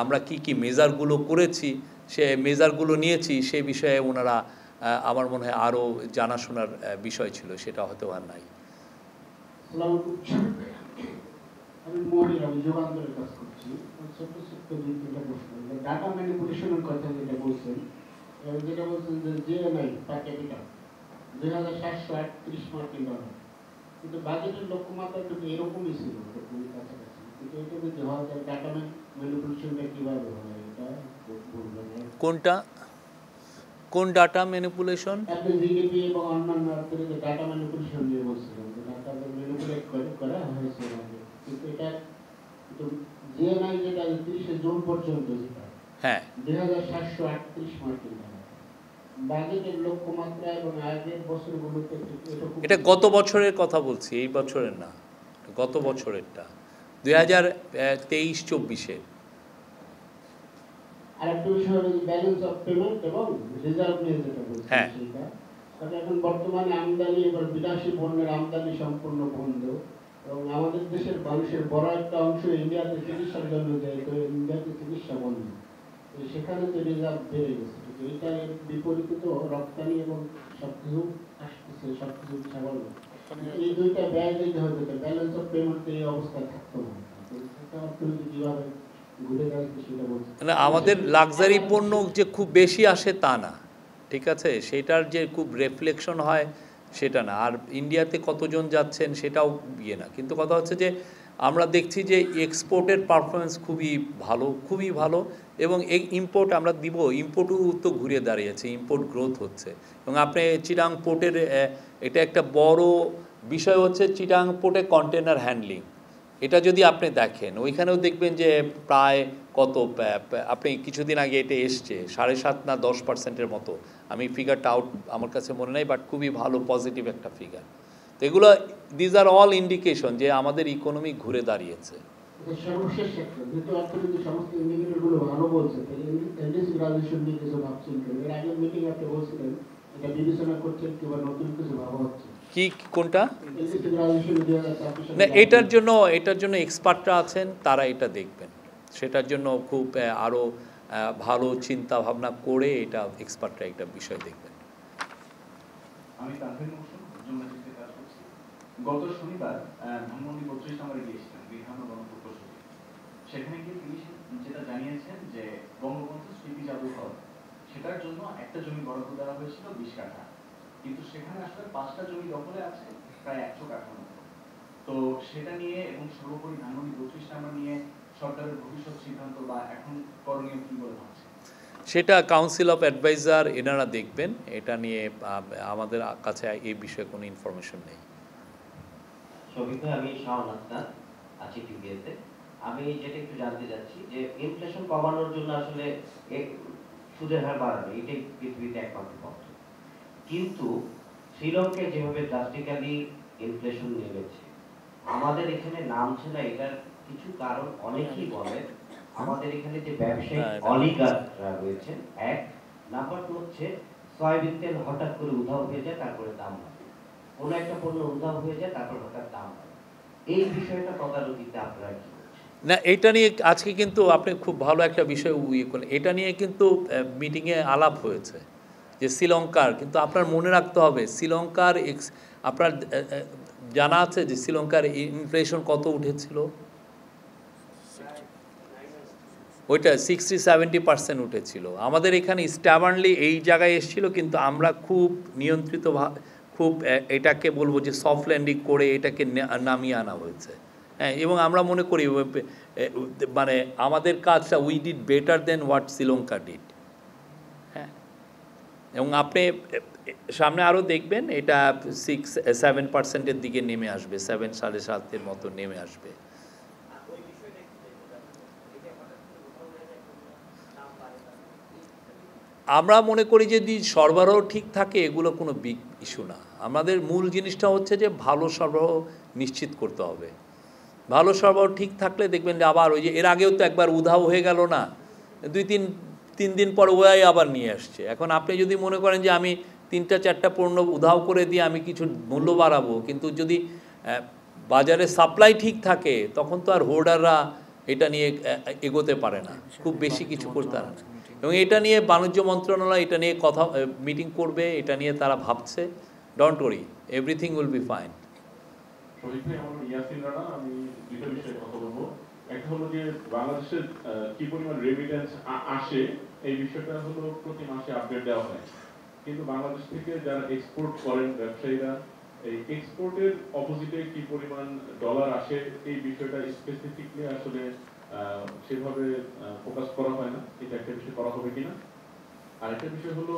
আমরা কি মেজারগুলো করেছি, সে মেজারগুলো নিয়েছি সে বিষয়ে ওনারা আমার মনে হয় আরও জানাশোনার বিষয় ছিল, সেটা হয়তো আর নাই। আমি মনির, আমি যোগান্তরের কাজ করছি। ছোট্ট ডাটা ম্যানিপুলেশনের কথা যেটা বলছেন যে জিএনআই পার ক্যাপিটাল 2738 মার্কিন ডলার, কিন্তু বাজেটের লক্ষ্যমাত্রা কিন্তু এরকমই ছিল, খুবই কাছাকাছি। কিন্তু এটা যে হয় ডাটা ম্যানিপুলেশনটা কীভাবে হয় এটা বলবেন? কোন ডাটা ম্যানিপুলেশন? আপনি জিডিপি এবং অন্যান্য ডাটা ম্যানিপুলেশন নিয়ে বলছিলেন যে ডাটা ম্যানিপুলেট করা হয়েছে, কিন্তু এটা জিএনআই যেটা 30 জুন পর্যন্ত, যেটা হ্যাঁ 2738 মার্কিন ডলার, বাজেটের লক্ষ্যমাত্রা এবং আগের বছরগুলোতে এটা গত বছরের কথা বলছি, এই বছরের না, গত বছরেরটা 2023-24-এর। আরেকটা বিষয় হলো ব্যালেন্স অফ পেমেন্ট এবং রিজার্ভ নিয়ে যেটা বলছি, সেটা কারণ এখন বর্তমানে আমদানি এবং বিদেশি পণ্যের আমদানি সম্পূর্ণ বন্ধ, এবং আমাদের দেশের মানুষের বড় একটা অংশ ইন্ডিয়াতে চিকিৎসার জন্য যায়, তো ইন্ডিয়াতে চিকিৎসা বন্ধ, সেখানে তো রিজার্ভ বেড়ে গেছে। এইটা বিপরীতে তো রপ্তানি এবং সবকিছু আসতেছে, সবকিছু স্বাভাবিক, এই দুইটা ব্যয় যদি হতো ব্যালেন্স অফ পেমেন্ট এই অবস্থায় থাকতো না। অর্থনীতি কিভাবে ঘুরে যাচ্ছে সেটা বলছে। আমাদের লাক্সারি পণ্য যে খুব বেশি আসে তা না, ঠিক আছে, সেটার যে খুব রিফ্লেকশন হয় সেটা না। আর ইন্ডিয়াতে কতজন যাচ্ছেন সেটাও না, কিন্তু কথা হচ্ছে যে আমরা দেখছি যে এক্সপোর্টের পারফরমেন্স খুবই ভালো, এবং এই ইম্পোর্ট আমরা দিব, ইম্পোর্টও তো ঘুরে দাঁড়িয়েছে, ইম্পোর্ট গ্রোথ হচ্ছে। এবং আপনি চিটাং পোর্টের এটা একটা বড় বিষয় হচ্ছে চিটাং পোর্টে কন্টেনার হ্যান্ডলিং, এটা যদি আপনি দেখেন ওইখানেও দেখবেন যে প্রায় কত আপনি কিছুদিন আগে এটা এসছে 7.5 না 10%-এর মতো, আমি ফিগারটা আউট আমার কাছে মনে নেই, বাট খুবই ভালো পজিটিভ একটা ফিগার। তো এগুলো দিজ আর অল ইন্ডিকেশন যে আমাদের ইকোনমি ঘুরে দাঁড়িয়েছে। সর্বশেষ ক্ষেত্রে যেহেতু অর্থনীতি সমস্ত ইন্ডিকেটরগুলো ভালো বলছে, এলডিসি গ্রাজুয়েশন নিয়ে কিছু ভাবছেন, এর আগের মিটিং আপনি বলছিলেন এটা বিবেচনা করছেন কিংবা নতুন কিছু ভাবা হচ্ছে কি কোনটা? এলডিসি গ্রাজুয়েশন 2024 না, এটার জন্য এক্সপার্টরা আছেন, তারা এটা দেখবেন। সেটার জন্য খুব আরও ভালো চিন্তা ভাবনা করে এটা এক্সপার্টরা একটা বিষয় দেখবেন। আমি তানভীর হোসেন জুমনাজিতে কাজ করছি। গত শনিবার ধানমন্ডি 32 নম্বরে গিয়েছিলাম বিধান ও গণপ্রকৌশলী। সেখানে গিয়ে তিনি যেটা জানিয়েছেন যে বঙ্গবন্ধু স্মৃতি জাদুঘর সেটার জন্য একটা জমি বরাদ্দ দেওয়া হয়েছিল 20 কাঠা, কিন্তু সেখানে আসলে 5টা জমি দখলে আছে প্রায় 100 কাঠার মতো। তো সেটা নিয়ে এবং সর্বোপরি ধানমন্ডি 32 নম্বর নিয়ে সরকারের ভবিষ্যৎ সিদ্ধান্ত বা এখন করণীয় কি বলে ভাবছে? সেটা কাউন্সিল অফ অ্যাডভাইজার এনারা দেখবেন। এটা নিয়ে আমাদের কাছে এই বিষয়ে কোনো ইনফরমেশন নেই। সবিতা, আমি শাওন আক্তার আছি টিভিএতে। আমি যেটা একটু জানতে চাচ্ছি যে ইনফ্লেশন কমানোর জন্য আসলে সুদের হার বাড়ানো এটাই পৃথিবীতে একমাত্র পথ, কিন্তু শ্রীলঙ্কায় যেভাবে ড্রাস্টিক্যালি ইনফ্লেশন নেমেছে আমাদের এখানে নামছে না। এটার কিছু কারণ অনেকেই বলে আমাদের এখানে যে ব্যবসায়িক অলিগার্করা রয়েছেন, এক নাম্বার 2 হচ্ছে সয়াবিন তেল হঠাৎ করে উধাও হয়ে যায়, তারপরে দাম বাড়ে। কোনো একটা পণ্য উধাও হয়ে যায়, তারপর হঠাৎ দাম বাড়ে। এই বিষয়টা তদারকিতে আপনারা কি করছেন? না, এটা নিয়ে আজকে কিন্তু আপনি খুব ভালো একটা বিষয় করলেন। এটা নিয়ে কিন্তু মিটিংয়ে আলাপ হয়েছে যে শ্রীলঙ্কার, কিন্তু আপনার মনে রাখতে হবে শ্রীলঙ্কার আপনার জানা আছে যে শ্রীলঙ্কার ইনফ্লেশন কত উঠেছিল? ওইটা 60-70% উঠেছিল। আমাদের এখানে স্ট্যাবার্নলি এই জায়গায় এসেছিল, কিন্তু আমরা খুব নিয়ন্ত্রিত খুব এটাকে বলবো যে সফট ল্যান্ডিং করে এটাকে নামিয়ে আনা হয়েছে। হ্যাঁ, এবং আমরা মনে করি মানে আমাদের কাজটা we did better then what Sri Lanka did. হ্যাঁ, এবং আপনি সামনে আরও দেখবেন এটা 6-7%-এর দিকে নেমে আসবে, 7-7.5-এর মতো নেমে আসবে। আমরা মনে করি যে যদি সরবরাহ ঠিক থাকে এগুলো কোনো বিগ ইস্যু না। আমাদের মূল জিনিসটা হচ্ছে যে ভালো সরবরাহ নিশ্চিত করতে হবে। ভালো সরবরাহ ঠিক থাকলে দেখবেন যে আবার ওই যে এর আগেও তো একবার উধাও হয়ে গেল না, 2-3 দিন পর ওয়াই আবার নিয়ে আসছে। এখন আপনি যদি মনে করেন যে আমি 3-4টা পণ্য উধাও করে দিয়ে আমি কিছু মূল্য বাড়াবো, কিন্তু যদি বাজারে সাপ্লাই ঠিক থাকে তখন তো আর হোল্ডাররা এটা নিয়ে এগোতে পারে না, খুব বেশি কিছু করতে পারে না। এবং এটা নিয়ে বাণিজ্য মন্ত্রণালয় এটা নিয়ে কথা মিটিং করবে, এটা নিয়ে তারা ভাবছে। Don't worry, everything will be fine. Shahid ভাই, আমার ইয়াসিন রানা। আমি দুটো বিষয়ে কথা বলবো। একটা হলো যে বাংলাদেশের কি পরিমাণ রেমিটেন্স আসে, এই বিষয়টা হলো প্রতি মাসে আপডেট দেওয়া হয়, কিন্তু বাংলাদেশ থেকে যারা এক্সপোর্ট করেন ব্যবসায়ীরা, এই এক্সপোর্টের অপোজিটে কি পরিমাণ ডলার আসে এই বিষয়টা স্পেসিফিকলি আসলে সেভাবে ফোকাস করা হয় না। এটা একটা বিষয় করা হবে কিনা। আরেকটা বিষয় হলো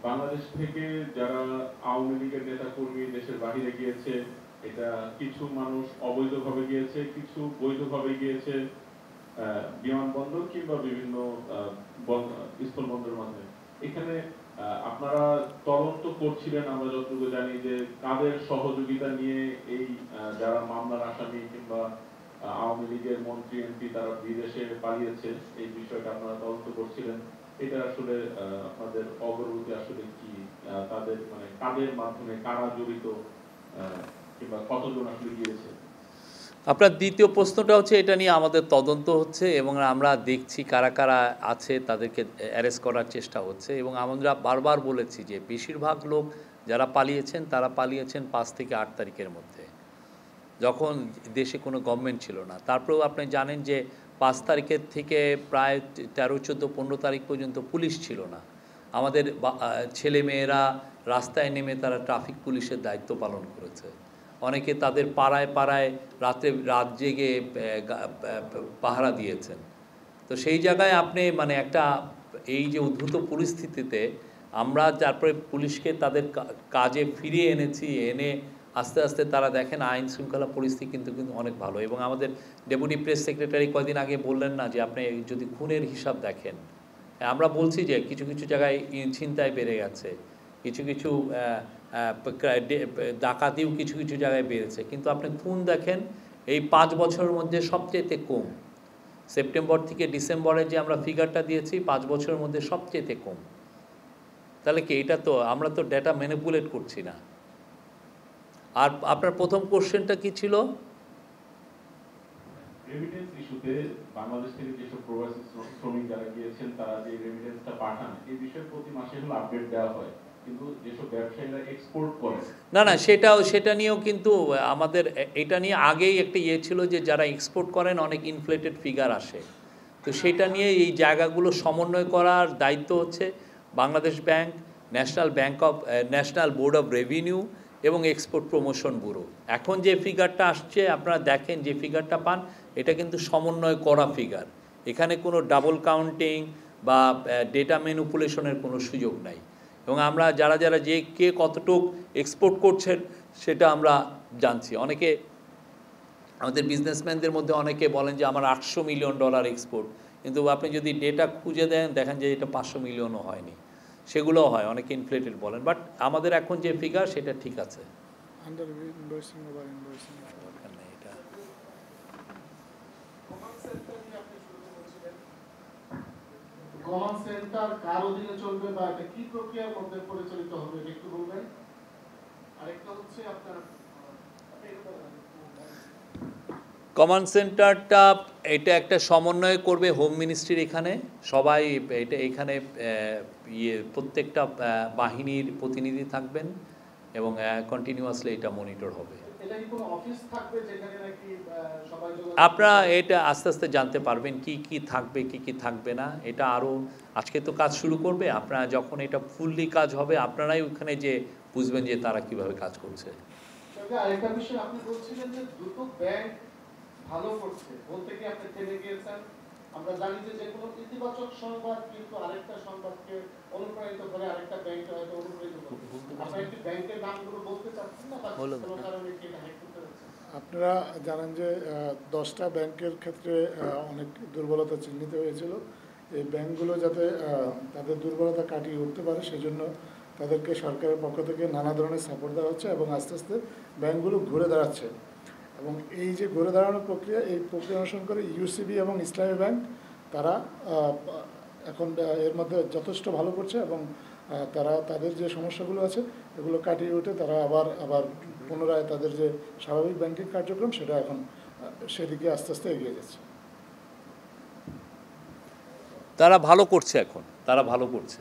বাংলাদেশ থেকে যারা আওয়ামী লীগের নেতা কর্মী দেশের বাহিরে গিয়েছে, এটা কিছু মানুষ অবৈধভাবে গিয়েছে, কিছু বৈধভাবে গিয়েছে বিমানবন্দর কিংবা বিভিন্ন স্থলবন্দরের মাধ্যমে। এখানে আপনারা তদন্ত করছিলেন, আমরা যতটুকু জানি, যে কাদের সহযোগিতা নিয়ে এই যারা মামলার আসামি কিংবা আওয়ামী লীগের মন্ত্রী এমপি তারা বিদেশে পালিয়েছে, এই বিষয়টা আপনারা তদন্ত করছিলেন। এটা আসলে আপনাদের অগ্রগতি আসলে কি, তাদের মানে কাদের মাধ্যমে কারা জড়িত কিংবা কতজন আসলে গিয়েছে? আপনার দ্বিতীয় প্রশ্নটা হচ্ছে এটা নিয়ে আমাদের তদন্ত হচ্ছে এবং আমরা দেখছি কারা কারা আছে, তাদেরকে অ্যারেস্ট করার চেষ্টা হচ্ছে। এবং আমরা বারবার বলেছি যে বেশিরভাগ লোক যারা পালিয়েছেন তারা পালিয়েছেন 5 থেকে 8 তারিখের মধ্যে, যখন দেশে কোনো গভর্নমেন্ট ছিল না। তারপরেও আপনি জানেন যে 5 তারিখের থেকে প্রায় 13, 14, 15 তারিখ পর্যন্ত পুলিশ ছিল না। আমাদের ছেলেমেয়েরা রাস্তায় নেমে তারা ট্রাফিক পুলিশের দায়িত্ব পালন করেছে। অনেকে তাদের পাড়ায় পাড়ায় রাত জেগে পাহারা দিয়েছেন। তো সেই জায়গায় আপনি মানে একটা এই যে উদ্ভূত পরিস্থিতিতে আমরা তারপরে পুলিশকে তাদের কাজে ফিরিয়ে এনেছি, এনে আস্তে আস্তে তারা দেখেন আইন শৃঙ্খলা পরিস্থিতি কিন্তু কিন্তু অনেক ভালো। এবং আমাদের ডেপুটি প্রেস সেক্রেটারি কয়দিন আগে বললেন না যে আপনি যদি খুনের হিসাব দেখেন, আমরা বলছি যে কিছু কিছু জায়গায় ছিনতাই বেড়ে গেছে, কিছু কিছু ডাকাতিও কিছু কিছু জায়গায় বেড়েছে, কিন্তু আপনি খুন দেখেন এই 5 বছরের মধ্যে সবচেয়ে কম। সেপ্টেম্বর থেকে ডিসেম্বরে যে আমরা ফিগারটা দিয়েছি 5 বছরের মধ্যে সবচেয়ে কম। তাহলে কি এটা তো আমরা তো ডেটা ম্যানিপুলেট করছি না। আর আপনার প্রথম কোশ্চেনটা কি ছিল? রেমিটেন্স ইস্যুতে বাংলাদেশ থেকে যেসব প্রবাসী শ্রমিক যারা গিয়েছেন তারা যে রেমিটেন্সটা পাঠান এই বিষয়ে প্রতি মাসে হলো আপডেট দেওয়া হয়, কিন্তু যেসব ব্যবসায়ীরা এক্সপোর্ট করে না সেটা নিয়েও কিন্তু আমাদের এটা নিয়ে আগেই একটা ছিল যে যারা এক্সপোর্ট করেন অনেক ইনফ্লেটেড ফিগার আসে, তো সেটা নিয়ে এই জায়গাগুলো সমন্বয় করার দায়িত্ব হচ্ছে Bangladesh bank, national board of revenue এবং এক্সপোর্ট প্রমোশন ব্যুরো। এখন যে ফিগারটা আসছে আপনারা দেখেন, যে ফিগারটা পান এটা কিন্তু সমন্বয় করা ফিগার, এখানে কোনো ডাবল কাউন্টিং বা ডেটা ম্যানিপুলেশনের কোনো সুযোগ নাই। এবং আমরা যারা যারা যে কে কতটুক এক্সপোর্ট করছেন সেটা আমরা জানছি। অনেকে আমাদের বিজনেসম্যানদের মধ্যে অনেকে বলেন যে আমার $800 মিলিয়ন এক্সপোর্ট, কিন্তু আপনি যদি ডেটা খুঁজে দেন দেখেন যে এটা 500 মিলিয়নও হয়নি, সেগুলোও হয়, অনেকে ইনফ্লেটেড বলেন। বাট আমাদের এখন যে ফিগার সেটা ঠিক আছে। আন্ডার ইনভয়েসিং, ওভার ইনভয়েসিং এটা কমান সেন্টার কার অধীনে চলবে বা এটা কি প্রক্রিয়ার মধ্যে পরিচালিত হবে এটা একটু বলবেন। আরেকটা হচ্ছে আপনার কমান্ড সেন্টারটা এটা একটা সমন্বয় করবে হোম মিনিস্ট্রির, এখানে সবাই এটা এখানে প্রত্যেকটা বাহিনীর প্রতিনিধি থাকবেন এবং কন্টিনিউয়াসলি এটা মনিটর হবে। এটা কি কোনো অফিস থাকবে যেখানে নাকি সবাই আপনারা এটা আস্তে আস্তে জানতে পারবেন কি কি থাকবে কি কি থাকবে না। এটা আরও আজকে তো কাজ শুরু করবে, আপনারা যখন এটা ফুললি কাজ হবে আপনারাই ওখানে যে বুঝবেন যে তারা কিভাবে কাজ করছে। আরেকটা বিষয় আপনি বলছিলেন যে দুটো ব্যাংক ভালো করছে, বলতে কি আপনি থেমে গিয়েছেন? আমরা জানি যে কোনো ইতিবাচক সংবাদ কিন্তু আরেকটা সংবাদকে অনুপ্রাণিত করে, আরেকটা ব্যাংকে হয়তো অনুপ্রাণিত করে। আপনারা একটি ব্যাংকের নামগুলো বলতে চাচ্ছেন না বা কোনো কারণে কি এটা হ্যাক করতে হচ্ছে? আপনারা জানেন যে 10টা ব্যাংকের ক্ষেত্রে অনেক দুর্বলতা চিহ্নিত হয়েছিল। এই ব্যাংকগুলো যাতে তাদের দুর্বলতা কাটিয়ে উঠতে পারে সেজন্য তাদেরকে সরকারের পক্ষ থেকে নানা ধরনের সাপোর্ট দেওয়া হচ্ছে এবং আস্তে আস্তে ব্যাংকগুলো ঘুরে দাঁড়াচ্ছে। এবং এই যে ঘুরে দাঁড়ানোর প্রক্রিয়া, এই প্রক্রিয়া অনুসরণ করে ইউসিবি এবং ইসলামী ব্যাংক তারা এখন এর মধ্যে যথেষ্ট ভালো করছে এবং তারা তাদের যে সমস্যাগুলো আছে এগুলো কাটিয়ে উঠে তারা আবার পুনরায় তাদের যে স্বাভাবিক ব্যাংকিং কার্যক্রম সেটা এখন সেদিকে আস্তে আস্তে এগিয়ে যাচ্ছে। তারা ভালো করছে, এখন তারা ভালো করছে।